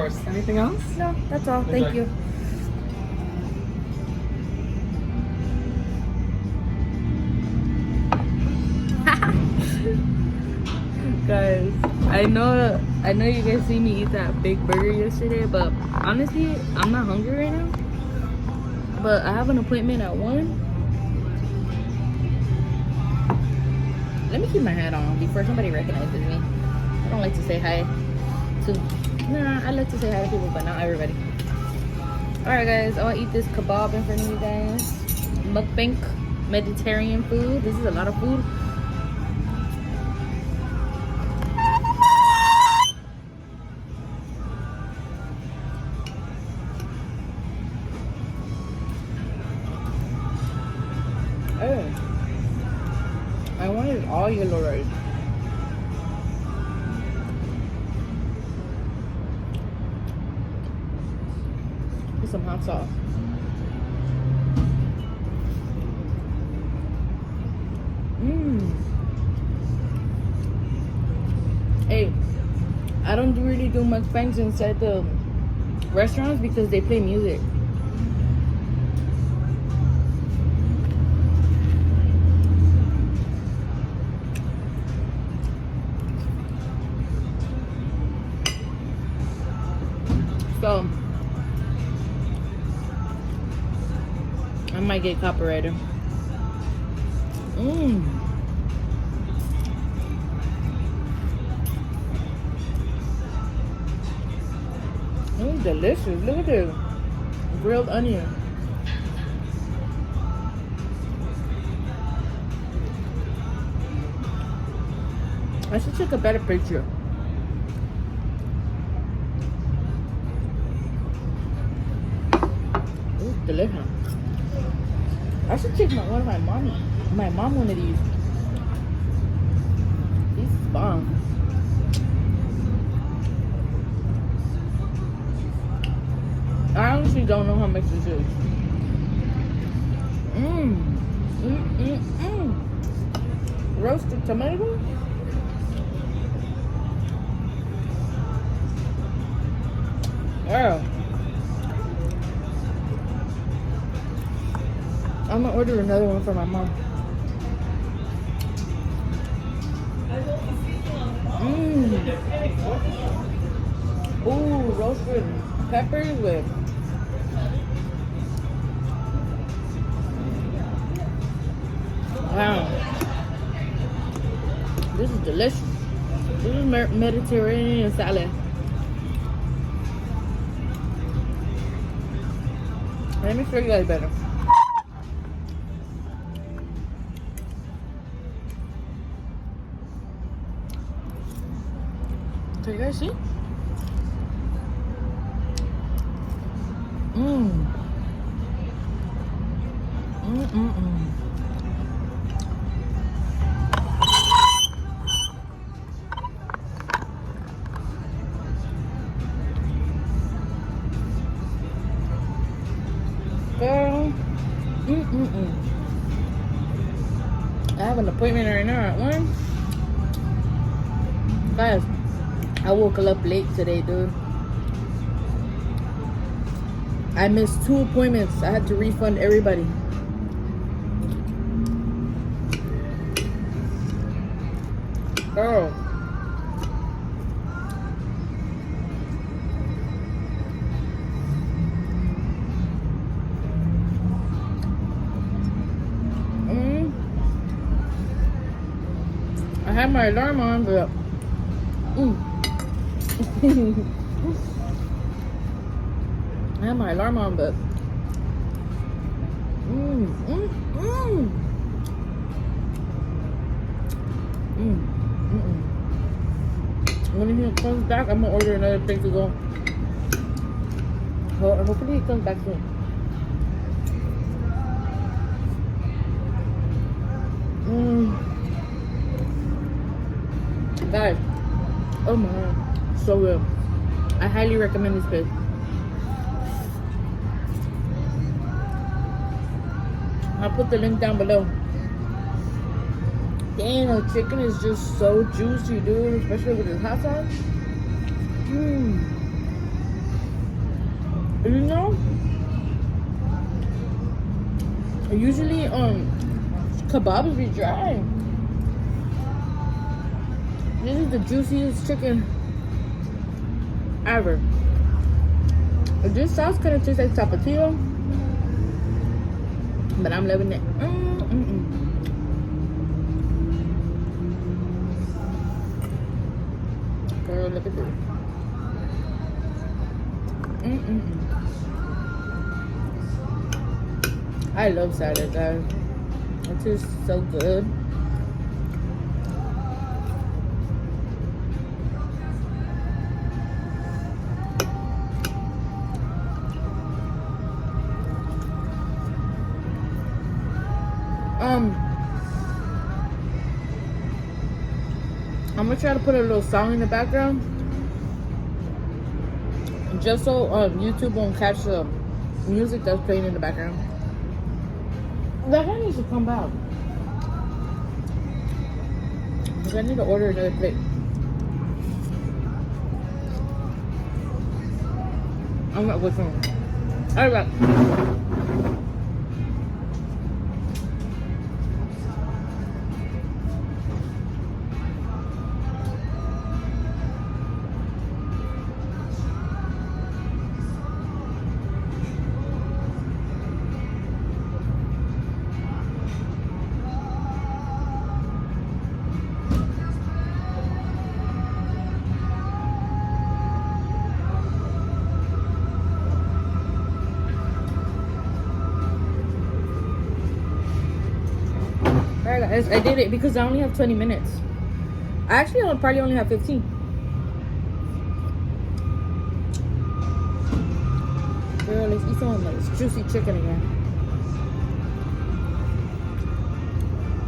course. Anything else? No, that's all. Thank you. Guys, I know you guys see me eat that big burger yesterday, but honestly, I'm not hungry right now. But I have an appointment at 1. Let me keep my hat on before somebody recognizes me. I don't like to say hi to... Nah, I like to say hi to people, but not everybody. Alright guys, I want to eat this kebab in front of you guys. Mukbang, Mediterranean food. This is a lot of food. Oh, I wanted all yellow rice. With some hot sauce. Hey, I don't really do mukbangs inside the restaurants because they play music. So I might get copyrighted. Delicious. Look at this grilled onion. I should take a better picture. Ooh, delicious. I should take my mom one of these. These is bomb. I honestly don't know how much this is. Roasted tomato. Oh. I'm gonna order another one for my mom. Ooh, roasted peppers with wow. This is delicious. This is Mediterranean salad. Let me show you guys better. Can you guys see? Girl, I have an appointment right now at 1. Guys, I woke up late today, dude. I missed 2 appointments. I had to refund everybody. Girl. I had my alarm on, but I had my alarm on, but when he comes back, I'm gonna order another thing to go. Hopefully he comes back soon. Guys, oh my god, so good. I highly recommend this place. I'll put the link down below. Damn, the chicken is just so juicy, dude, especially with this hot sauce. You know, usually kebabs be dry. This is the juiciest chicken ever. This sauce kind of tastes like tapatio, but I'm loving it. Girl, look at this. I love salad, guys. It tastes so good. I'm gonna try to put a little song in the background, just so YouTube won't catch the music that's playing in the background. That guy needs to come back. Because I need to order another plate. I'm not with him. Alright. Alright guys, I did it because I only have 20 minutes. I actually probably only have 15. Girl, let's eat some of this juicy chicken again.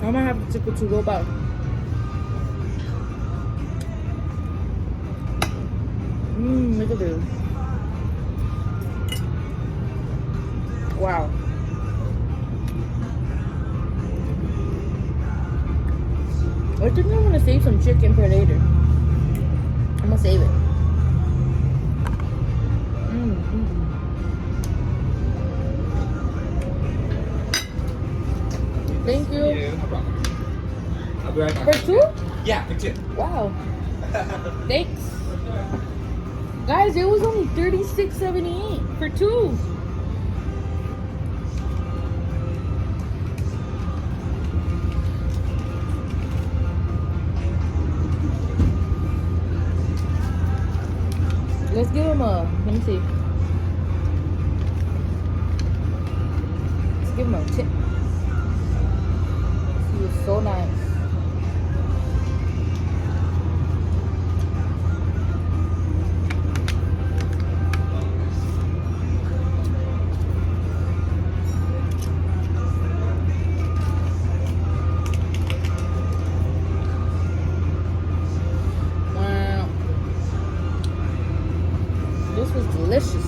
I might have the chicken to go back. Look at this. Wow. I think I'm gonna save some chicken for later. I'm gonna save it. Thank you. Yeah, no problem. I'll be right back. For two? Yeah, for two. Wow. Thanks. Guys, it was only $36.78 for two. Let's give him a, let me see. Let's give him a tip. He was so nice. Wow. This was delicious.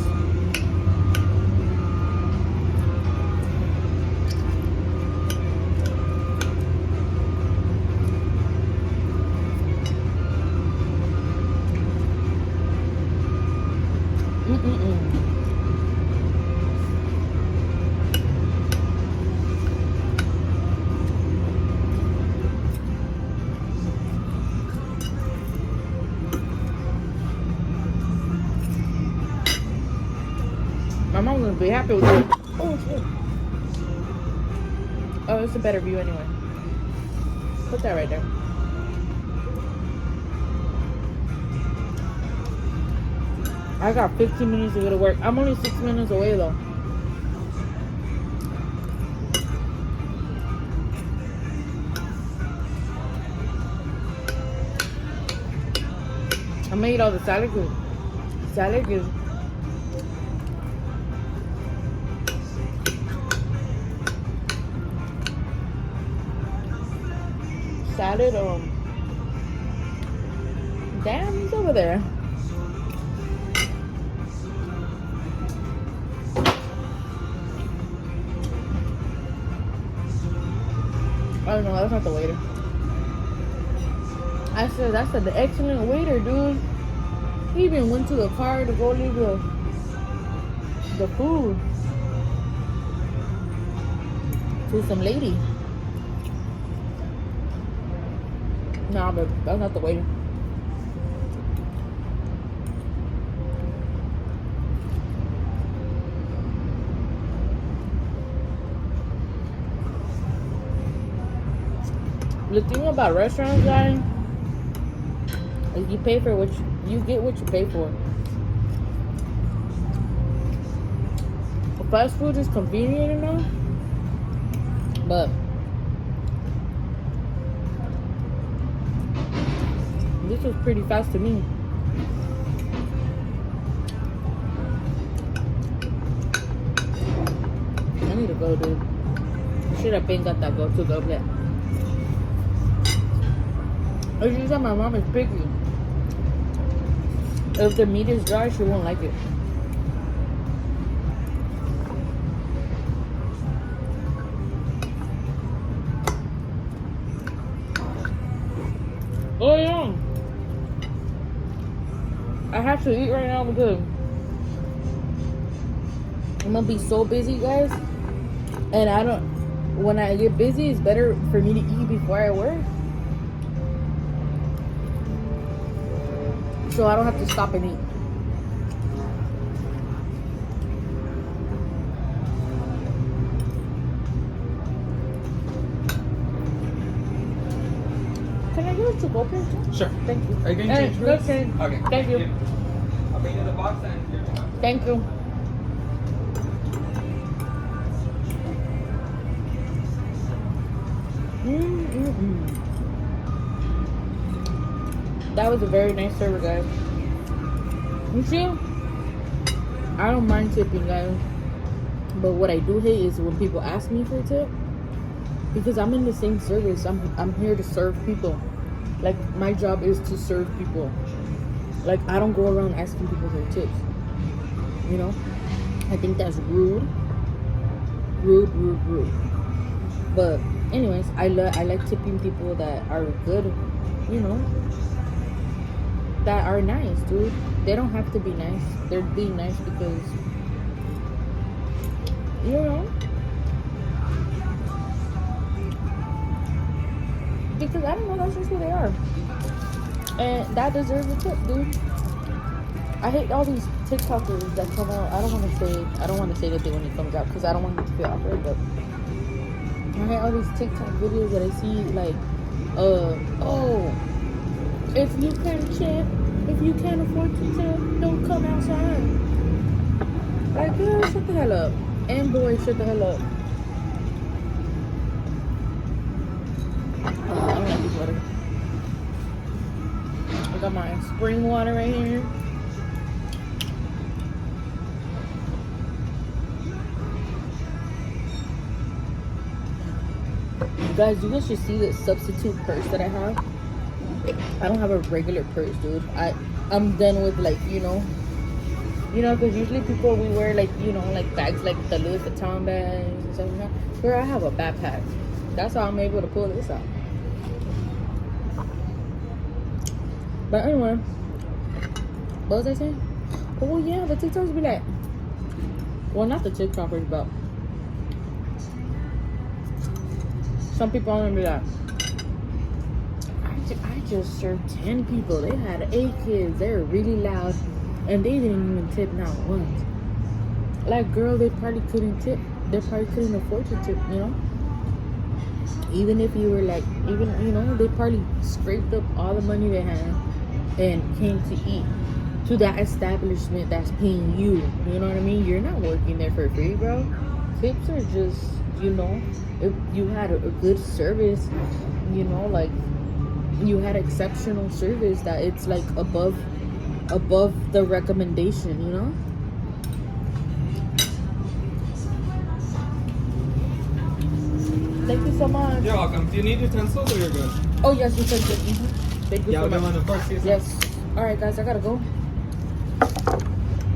My mom's gonna be happy with it. Oh shit. Oh, it's a better view anyway. Put that right there. I got 15 minutes to go to work. I'm only 6 minutes away though. I'm gonna eat all the salad good. Salad is salad. Damn, he's over there. Oh no, that's not the waiter. I said that's the excellent waiter, dude. He even went to the car to go leave the food to some lady. Nah, but that's not the waiter. The thing about restaurants, guys, is you pay for what you get what you pay for. Fast food is convenient enough, but this was pretty fast to me. I need to go, dude. Should have been got that go yet. As you said, my mom is picky. If the meat is dry, she won't like it. Oh yeah. I have to eat right now because I'm gonna be so busy, guys. And when I get busy, it's better for me to eat before I work. So I don't have to stop and eat. Can I get a to-go plate? Sure. Thank you. Are you going to change rooms? Okay. Okay. Thank you. I'll bring you the box and here. Thank you. That was a very nice server, guys. You see, I don't mind tipping, guys, but what I do hate is when people ask me for a tip, because I'm in the same service. I'm here to serve people. Like, my job is to serve people. Like, I don't go around asking people for tips. You know, I think that's rude. But anyways, I like tipping people that are good, you know, that are nice, dude. They don't have to be nice. They're being nice because, you know, because I don't know, that's just who they are, and that deserves a tip, dude. I hate all these TikTokers that come out. I don't want to say that they when it comes out because I don't want it to feel awkward, but I hate all these TikTok videos that I see, like, oh, if you can tip, if you can't afford to tip, don't come outside. Like, girl, shut the hell up. And boy, shut the hell up. I don't like this water. I got my spring water right here. Guys, you guys should see the substitute purse that I have. I don't have a regular purse, dude. I'm done with, like, you know, because usually people, we wear, like, you know, like bags like the Louis Vuitton bags and stuff like that. Where I have a backpack. That's how I'm able to pull this out. But anyway, what was I saying? Oh yeah, the TikTokers be like, well, not the TikTokers, but some people are gonna be like, I just served 10 people. They had 8 kids. They were really loud, and they didn't even tip not once. Like, girl, they probably couldn't tip. They probably couldn't afford to tip, you know? Even if you were like, even, you know, they probably scraped up all the money they had and came to eat to that establishment that's paying you. You know what I mean? You're not working there for free, bro. Tips are just, you know, if you had a good service, you know, like, you had exceptional service that it's like above the recommendation, you know? Thank you so much. You're welcome. Do you need utensils or you're good? Oh yes, you said good. Thank you Yeah, so we'll much. get one, of course. Yes. All right, guys, I gotta go.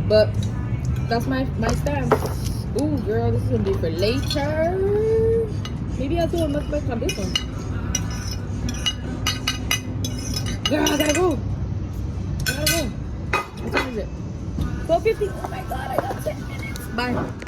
But that's my stamp. Ooh, girl, this is gonna be for later. Maybe I'll do a mukbang on this one. Girl, I gotta go. What time is it? 12:50. Oh my god, I got 10 minutes. Bye.